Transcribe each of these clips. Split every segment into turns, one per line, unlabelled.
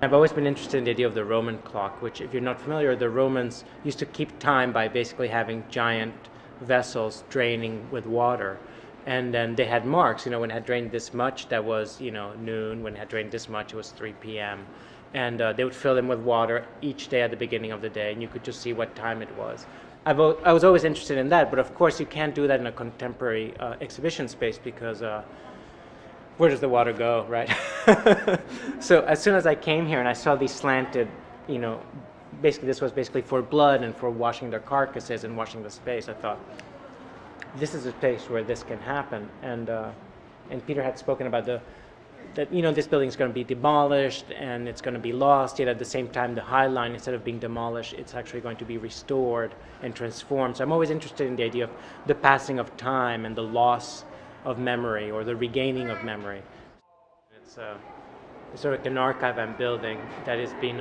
I've always been interested in the idea of the Roman clock, which, if you're not familiar, the Romans used to keep time by basically having giant vessels draining with water. And then they had marks, when it had drained this much, that was, noon. When it had drained this much, it was 3 p.m. And they would fill them with water each day at the beginning of the day, and you could just see what time it was. I was always interested in that, but of course you can't do that in a contemporary exhibition space because where does the water go, right? So as soon as I came here and I saw these slanted, basically this was basically for blood and for washing their carcasses and washing the space, I thought, this is a place where this can happen. And Peter had spoken about that this building is going to be demolished and it's going to be lost, yet at the same time the High Line, instead of being demolished, it's actually going to be restored and transformed. So I'm always interested in the idea of the passing of time and the loss of memory or the regaining of memory. It's sort of like an archive I'm building that has been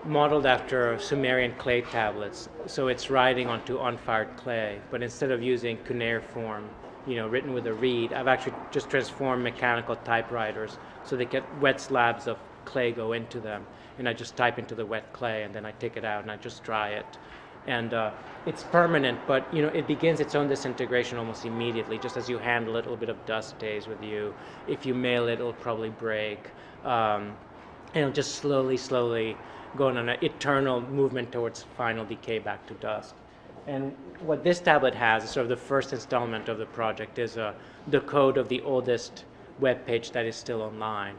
modeled after Sumerian clay tablets. So it's writing onto unfired clay, but instead of using cuneiform, written with a reed, I've actually just transformed mechanical typewriters so they get wet slabs of clay go into them, and I just type into the wet clay, and then I take it out and I just dry it. And it's permanent, but it begins its own disintegration almost immediately. Just as you handle it, a little bit of dust stays with you. If you mail it, it'll probably break. And it'll just slowly go on an eternal movement towards final decay back to dust. And what this tablet has, is sort of the first installment of the project, is the code of the oldest web page that is still online.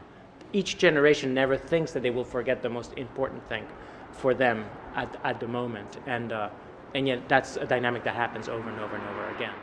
Each generation never thinks that they will forget the most important thing for them at the moment, and yet that's a dynamic that happens over and over and over again.